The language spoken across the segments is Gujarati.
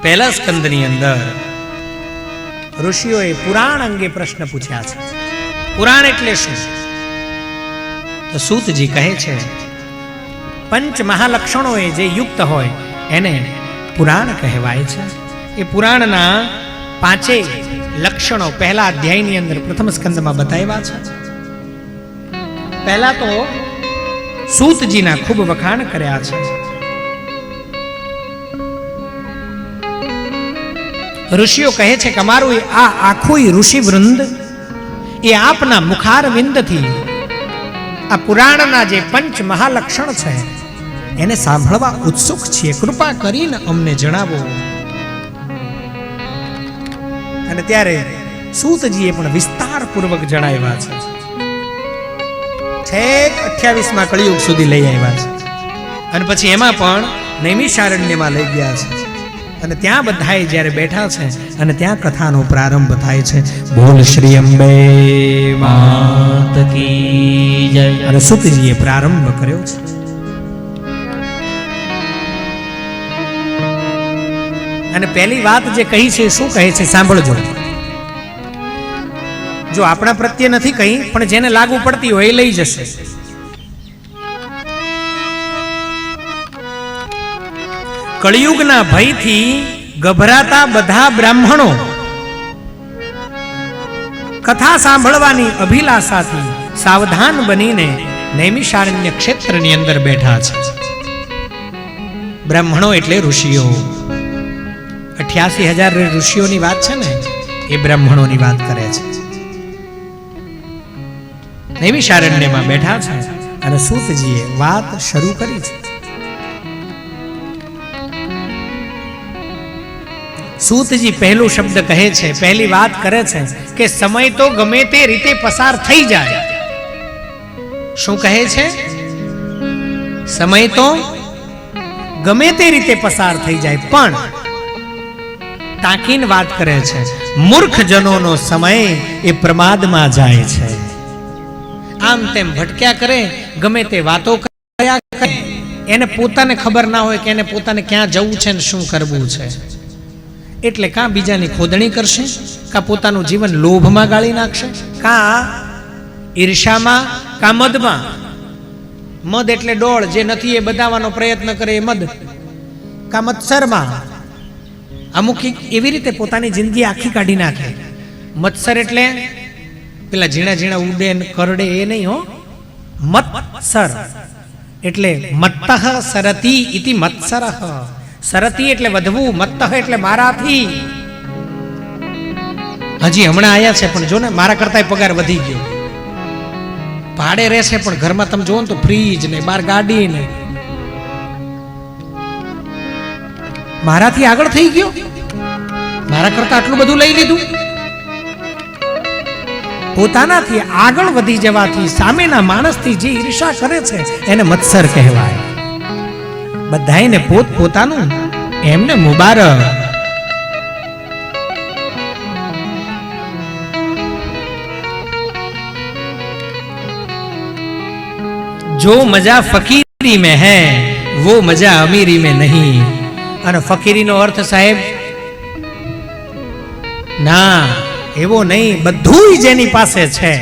પહેલા સ્કંદની અંદર ઋષિઓએ પુરાણ અંગે પ્રશ્ન પૂછ્યા છે. પુરાણ એટલે શું? તો સૂતજી કહે છે પંચ મહાલક્ષણોએ જે યુક્ત હોય એને પુરાણ કહેવાય છે. એ પુરાણના પાંચેય લક્ષણો પહેલા અધ્યાયની અંદર પ્રથમ સ્કંદમાં બતાવ્યા છે. પહેલા તો સૂતજીના ખૂબ વખાણ કર્યા છે. ઋષિઓ કહે છે કે અમારું આ આખું ઋષિ વૃંદ એ આપના મુખારવિંદથી આ પુરાણના જે પંચ મહાલક્ષણ છે એને સાંભળવા ઉત્સુક છીએ, કૃપા કરીને અમને જણાવો. અને ત્યારે સૂતજીએ પણ વિસ્તારપૂર્વક જણાવ્યા છે. છેક 28માં કળિયુગ સુધી લઈ આવ્યા છે. અને પછી એમાં પણ નૈમિષારણ્યમાં લઈ ગયા છે. અને ત્યાં બધાએ જ્યારે બેઠા છે અને ત્યાં કથાનો પ્રારંભ થાય છે. બોલ શ્રી અંબે માત કી જય. અને સૂતજીએ પ્રારંભ કર્યો છે. અને પહેલી વાત જે કહી છે શું કહે છે સાંભળજો. જો આપણા પ્રત્યે નથી કહી, પણ જેને લાગુ પડતી હોય એ લઈ જશે. કળિયુગના ભયથી ગભરાતા બધા બ્રાહ્મણો કથા સાંભળવાની અભિલાષાથી સાવધાન બનીને નૈમિષારણ્ય ક્ષેત્રની અંદર બેઠા છે. બ્રાહ્મણો એટલે ઋષિઓ. 88,000 ઋષિઓની વાત છે ને, એ બ્રાહ્મણોની વાત કરે છે. નૈમિષારણ્યમાં બેઠા છે અને સૂતજીએ વાત શરૂ કરી છે. સૂતજી પહેલું શબ્દ કહે છે, પહેલી વાત કરે છે કે સમય તો ગમે તે રીતે પસાર થઈ જાય. શું કહે છે? સમય તો ગમે તે રીતે પસાર થઈ જાય, પણ તાકીને વાત કરે છે મૂર્ખ જનોનો સમય એ પ્રમાદમાં જાય છે. આમ તેમ ભટક્યા કરે, ગમે તે વાતો કર્યા કરે, એને પોતાને ખબર ના હોય કે એને પોતાને ક્યાં જવું છે ને શું કરવું છે. એટલે કાં બીજાની ખોદણી કરશે, કાં પોતાનું જીવન લોભમાં ગાળી નાખશે, કાં ઈર્ષામાં, કાં મદમાં. મદ એટલે ડોળ, જે નથી એ બતાવવાનો પ્રયત્ન કરે એ મદ. કાં મત્સરમાં. અમુક એવી રીતે પોતાની જિંદગી આખી કાઢી નાખે. મત્સર એટલે પેલા ઝીણા ઝીણા ઉડે કરડે એ નહીં હો. મત્સર એટલે મત્તઃ સરતી ઇતિ મત્સરઃ. સરતી એટલે વધવું, મત્તઃ એટલે મારાથી. હજી હમણાં આયા છે પણ જો ને મારા કરતા પગાર વધી ગયો. ભાડે રહેશે પણ ઘરમાં તમે જોવો ને તો ફ્રીજ ને બાર ગાડી ને. મારાથી આગળ થઈ ગયો, મારા કરતા આટલું બધું લઈ લીધું. પોતાનાથી આગળ વધી જવાથી સામેના માણસથી જે ઈર્ષા કરે છે એને મત્સર કહેવાય. બધાયને પોત પોતાનું એમને મુબારક. જો મજા ફકીરી में है वो मजा अमीरी में नहीं. અને ફકીરીનો અર્થ સાહેબ ના એવો નહીં, બધું જેની પાસે છે,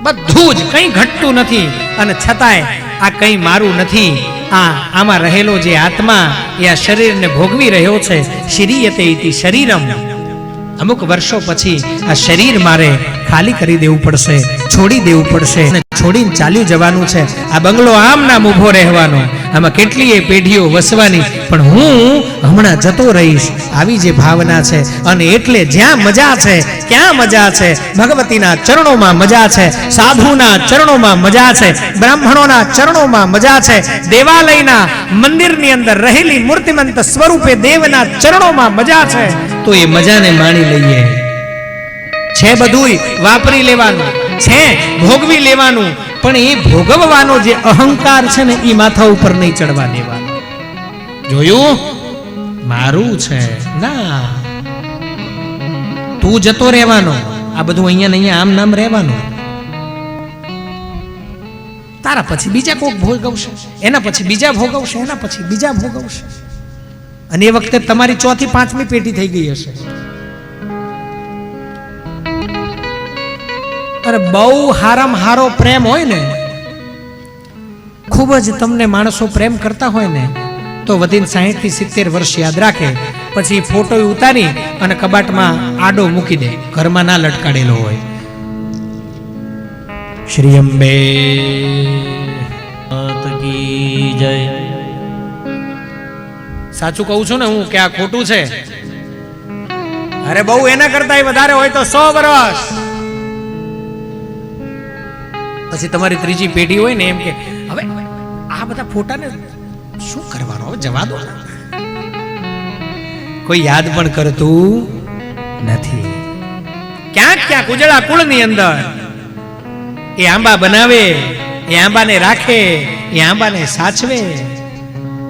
બધું જ, કંઈ ઘટતું નથી. અને છતાંય આ કંઈ મારું નથી. આમાં રહેલો જે આત્મા એ આ શરીરને ભોગવી રહ્યો છે. શરીયતે ઇતિ શરીરમ. અમુક વર્ષો પછી આ શરીર મારે ખાલી કરી દેવું પડશે, છોડી દેવું પડશે, છોડીને ચાલ્યું જવાનું છે. આ બંગલો આમ નામ ઊભો રહેવાનો, આમાં કેટલીય પેઢીઓ વસવાની, પણ હું હમણાં જતો રહીશ, આવી જે ભાવના છે. અને એટલે જ્યાં મજા છે, ક્યાં મજા છે? ભગવતીના ચરણોમાં મજા છે, સાધુના ચરણોમાં મજા છે, બ્રાહ્મણોના ચરણોમાં મજા છે, દેવાલયના મંદિરની અંદર રહેલી મૂર્તિમંત સ્વરૂપે દેવના ચરણોમાં મજા છે. તો એ મજાને માણી લઈએ. છે બધુંય વાપરી લેવાનું, છે ભોગવી લેવાનું, પણ એ ભોગવવાનો જે અહંકાર છે ને એ માથા ઉપર નહીં ચડવા દેવાનો. જોયું? મારું છે ના, તું જતો રહેવાનો. આ બધું અહીંયા ને અહીંયા આમ નામ રહેવાનું. તારા પછી બીજા કોક ભોગવશે, એના પછી બીજા ભોગવશે, એના પછી બીજા ભોગવશે. અને એ વખતે તમારી 4 થી 5મી પેટી થઈ ગઈ હશે. અરે બહુ હારામ હારો પ્રેમ હોય ને, ખૂબ જ તમને માણસો પ્રેમ કરતા હોય ને, તો વધીને 60 થી 70 વર્ષ યાદ રાખે, પછી ફોટો ઉતારી અને કબાટમાં આડો મૂકી દે, ઘરમાં ના લટકાડેલો હોય. શ્રી અંબે કી જય. સાચું કહું છું ને હું કે આ ખોટું છે? અરે બહુ એના કરતા વધારે હોય તો 100 વર્ષ. પછી તમારી ત્રીજી પેઢી હોય ને એમ કે હવે આ બધા ફોટાને શું કરવાનો, હવે જવા દો. કોઈ યાદ પણ કરતું નથી. ક્યાંક ક્યાંક ઉજળા કુળની અંદર એ આંબા બનાવે, એ આંબાને રાખે, એ આંબાને સાચવે,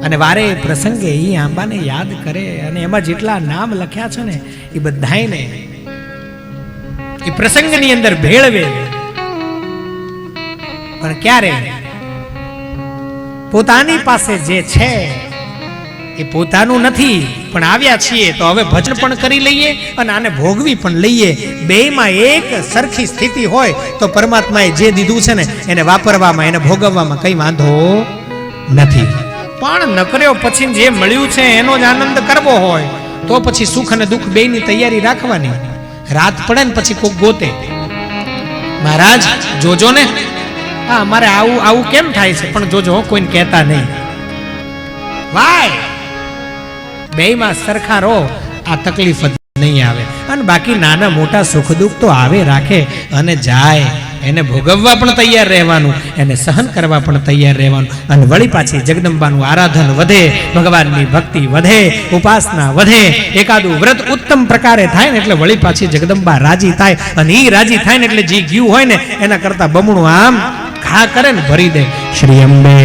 અને વારે પ્રસંગે એ આંબાને યાદ કરે, અને એમાં જેટલા નામ લખ્યા છે ને એ બધાયને એ પ્રસંગની અંદર ભેળવે. પણ ક્યારે પોતાની પાસે જે છે એ પોતાનું નથી, પણ આવ્યા છીએ તો હવે ભજન પણ કરી લઈએ અને આને ભોગવી પણ લઈએ. બેયમાં એક સરખી સ્થિતિ હોય તો પરમાત્માએ જે દીધું છે ને એને વાપરવામાં, એને ભોગવવામાં કઈ વાંધો નથી. પણ નકર્યો પછી જે મળ્યું છે એનો જ આનંદ કરવો હોય તો પછી સુખ અને દુઃખ બેયની તૈયારી રાખવાની. રાત પડે ને પછી કોક ગોતે, મહારાજ જોજો ને, હા મારે આવું આવું કેમ થાય છે, પણ જોજો કોઈને કહેતા નહીં. વાય બેયમાં સરખા રહો, આ તકલીફ જ નહીં આવે. અને બાકી નાના મોટા સુખ દુઃખ તો આવે રાખે અને જાય, એને ભોગવવા પણ તૈયાર રહેવાનું, એને સહન કરવા પણ તૈયાર રહેવાનું. અને વળી પાછી જગદંબાનું આરાધન વધે, ભગવાનની ભક્તિ વધે, ઉપાસના વધે, એકાદું વ્રત ઉત્તમ પ્રકારે થાય ને એટલે વળી પાછી જગદંબા રાજી થાય. અને એ રાજી થાય ને એટલે જે ગયું હોય ને એના કરતા બમણું આમ ઘા કરે ને ભરી દે. શ્રી અંબે.